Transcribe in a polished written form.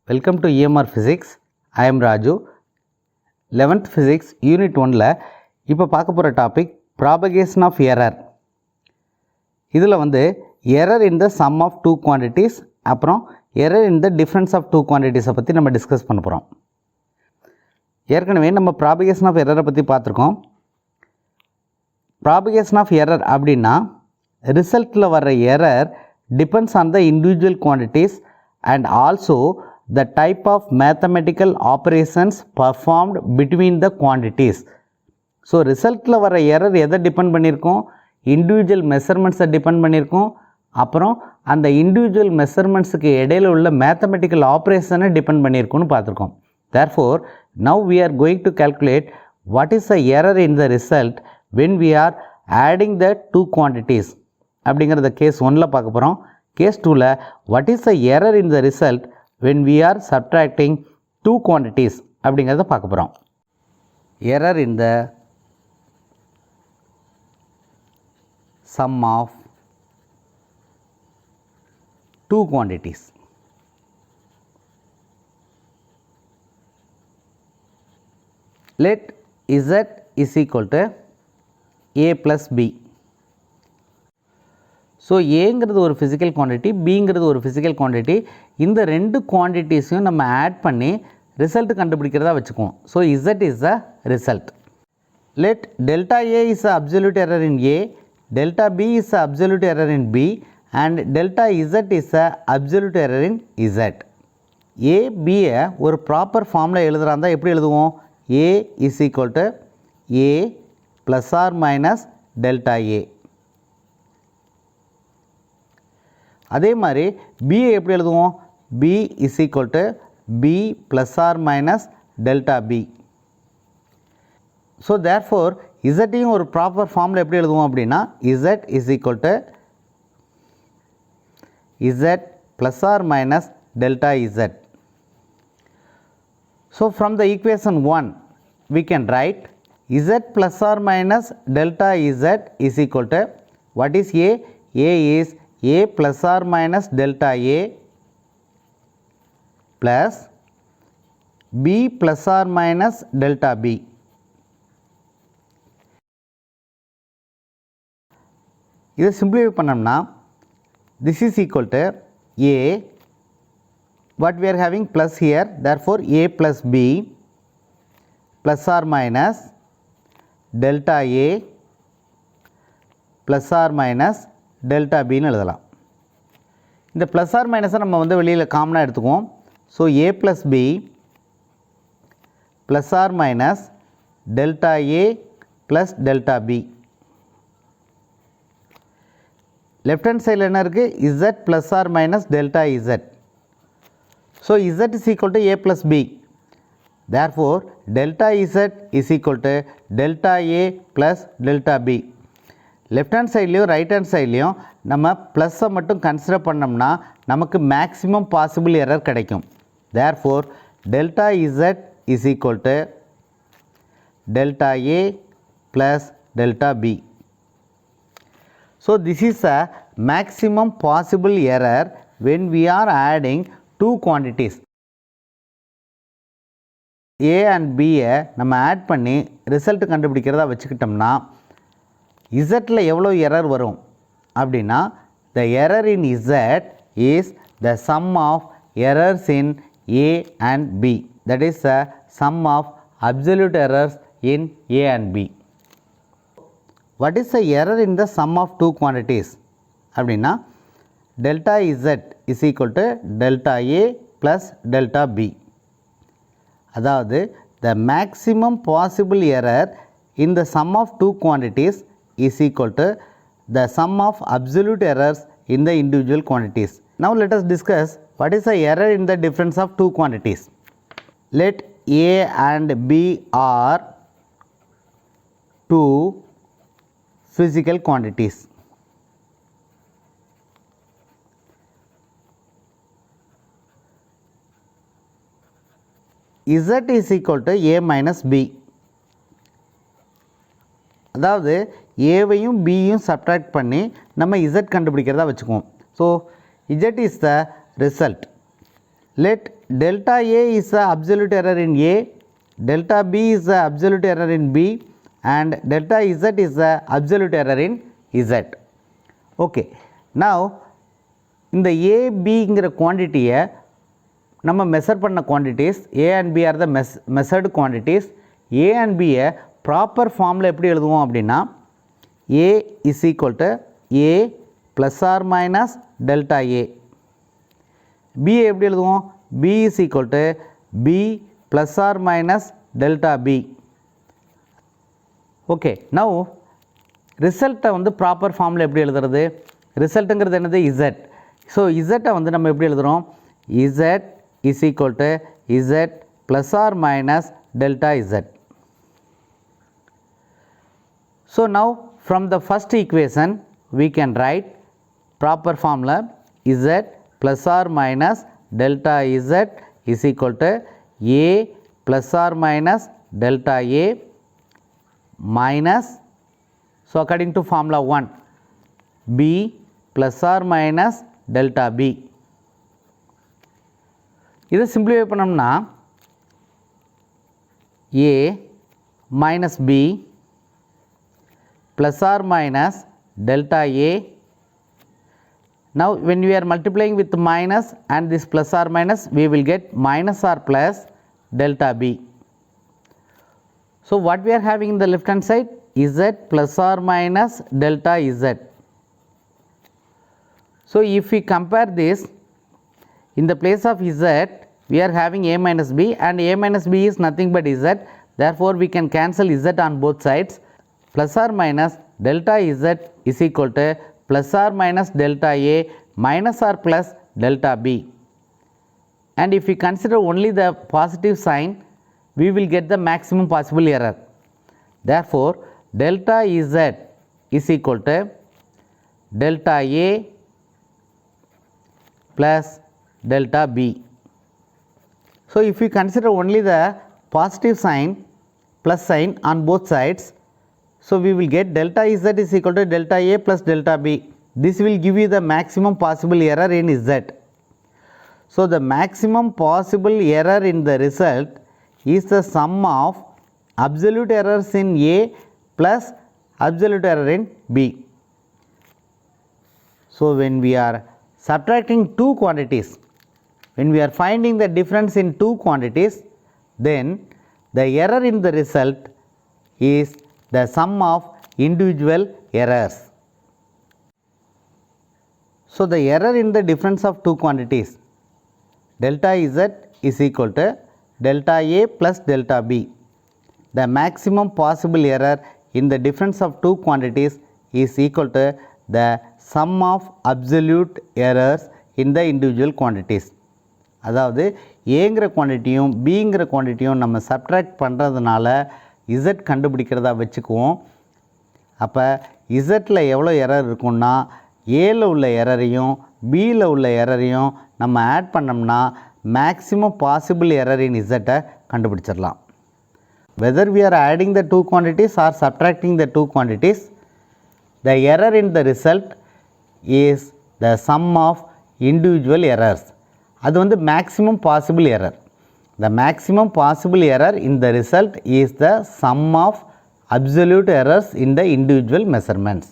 Welcome to EMR Physics. I am Raju. 11th Physics Unit 1ல இப்போ பார்க்க போகிற topic propagation of error. இதில் error in the sum of two quantities அப்புறம் error in the difference of two quantities பற்றி நம்ம discuss பண்ண போகிறோம். ஏற்கனவே நம்ம propagation of error பற்றி பார்த்துருக்கோம். propagation of error அப்படின்னா ரிசல்ட்டில் வர்ற error depends on the individual quantities and also the type of mathematical operations performed between the quantities. So ரிசல்ட்டில் வர எரர் எதை டிபெண்ட் பண்ணியிருக்கோம், இண்டிவிஜுவல் மெஷர்மெண்ட்ஸை டிபெண்ட் பண்ணியிருக்கோம், அப்புறம் அந்த இண்டிவிஜுவல் மெஷர்மெண்ட்ஸுக்கு இடையில் உள்ள மேத்தமெட்டிக்கல் ஆப்ரேஷனை டிபெண்ட் பண்ணியிருக்கோன்னு பார்த்துருக்கோம். Therefore, now we are going to calculate what is the error in the result when we are adding the two quantities. அப்படிங்கிறத கேஸ் 1ல் பார்க்க போகிறோம். கேஸ் 2ல் what is the error in the result when we are subtracting two quantities அப்படிங்கிறத பார்க்க போகிறோம். Error in the sum of two quantities. Let Z is equal to A plus B. So ஏங்கிறது ஒரு physical quantity, பிங்கிறது ஒரு physical quantity. இந்த ரெண்டு குவான்டிட்டிஸையும் நம்ம ஆட் பண்ணி ரிசல்ட் கண்டுபிடிக்கிறதா வச்சுக்குவோம். So Z is a result. Let delta A is a absolute error in A, delta B is a absolute error in B and delta Z is a absolute error in Z. A பியை ஒரு proper ஃபார்மில் எழுதுறாந்தா எப்படி எழுதுவோம்? A is equal to A plus or minus delta A. அதே மாதிரி பியை எப்படி எழுதுவோம்? B is equal to B plus or minus delta B. So therefore இசட்டையும் ஒரு ப்ராப்பர் ஃபார்மில் எப்படி எழுதுவோம் அப்படின்னா Z is equal to Z plus or minus delta Z. So from the equation 1 we can write Z plus or minus delta Z is equal to what is A? A is A plus or minus delta A plus B plus or minus delta B. இதை simplify பண்ணோம்னா this is equal to A, what we are having plus here, therefore A plus B plus or minus delta A plus or minus delta பின்னு எழுதலாம். இந்த plus or மைனஸை நம்ம வெளியில் காமனாக எடுத்துக்குவோம். So A plus B plus or minus delta A plus delta B. Left hand சைடில் என்ன இருக்குது? Z plus or minus delta Z. So Z is equal to A plus B. Therefore delta Z is equal to delta A plus delta B. Left hand சைட்லேயும் right hand சைட்லேயும் நம்ம ப்ளஸ்ஸை மட்டும் consider பண்ணோம்னா நமக்கு மேக்ஸிமம் பாசிபிள் எரர் கிடைக்கும். Therefore delta Z is equal to delta A plus delta B. So this is a maximum possible error when we are adding two quantities. A and பியை நம்ம add பண்ணி result கண்டுபிடிக்கிறதா வச்சுக்கிட்டோம்னா இசட்டில் எவ்வளோ error வரும் அப்படின்னா the error in Z is the sum of errors in A and B, that is the sum of absolute errors in A and B. What is the error in the sum of two quantities அப்படின்னா delta Z is equal to delta A plus delta B. அதாவது the maximum possible error in the sum of two quantities is equal to the sum of absolute errors in the individual quantities. Now let us discuss what is the error in the difference of two quantities. Let A and B are two physical quantities. Z is equal to A minus B. அதாவது ஏவையும் பியும் subtract பண்ணி நம்ம Z கண்டுபிடிக்கிறதா வச்சுக்குவோம். So Z is the result. let delta A is the absolute error in A, delta B is the absolute error in B, and delta Z is the absolute error in Z. Okay, now இந்த A, Bங்கிற குவான்டிட்டியை நம்ம measure பண்ண quantities A and B are the measured quantities. A and Bயை proper ஃபார்மில் எப்படி எழுதுவோம் அப்படின்னா A is equal to A plus or minus delta A. B எப்படி எழுதுவோம் B is equal to B plus or minus delta B. Okay, now ரிசல்ட்டை வந்து proper ஃபார்மில் எப்படி எழுதுறது? ரிசல்ட்டுங்கிறது என்னது? Z. ஸோ இசட்டை வந்து நம்ம எப்படி எழுதுகிறோம்? Z is equal to Z plus or minus delta Z. So now from the first equation we can write proper formula Z plus or minus delta Z is equal to A plus or minus delta A minus, so according to formula 1, B plus or minus delta B. இதை simplify பண்ணோம்னா A minus B plus or minus delta A. Now when we are multiplying with minus and this plus or minus, we will get minus or plus delta B. So what we are having in the left hand side? Z plus or minus delta Z. So if we compare this, in the place of Z we are having A minus B, and A minus B is nothing but Z. Therefore we can cancel Z on both sides. Plus or minus delta Z is equal to plus or minus delta A minus or plus delta B. And if we consider only the positive sign, we will get the maximum possible error. Therefore delta Z is equal to delta A plus delta B. So if we consider only the positive sign, plus sign on both sides, so we will get delta Z is equal to delta A plus delta B. This will give you the maximum possible error in Z. So the maximum possible error in the result is the sum of absolute errors in A plus absolute error in B. So when we are subtracting two quantities, when we are finding the difference in two quantities, then the error in the result is the sum of individual errors. So the error in the difference of two quantities, delta Z is equal to delta A plus delta B. The maximum possible error in the difference of two quantities is equal to the sum of absolute errors in the individual quantities. அதாவது ஏங்கிற குவான்டிட்டியும் பிங்கிற குவான்டிட்டியும் நம்ம subtract பண்ணுறதுனால Z கண்டுபிடிக்கிறதா வச்சுக்குவோம். அப்போ இசட்டில் எவ்வளோ error இருக்குன்னா ஏல உள்ள எரரையும் பியில் உள்ள எரரையும் நம்ம ஆட் பண்ணோம்னா மேக்ஸிமம் பாசிபிள் எரர் இன் இசட்டை கண்டுபிடிச்சிடலாம். Whether we are adding the two quantities or subtracting the two quantities, the error in the result is the sum of individual errors. அது வந்து maximum possible error. The maximum possible error in the result is the sum of absolute errors in the individual measurements.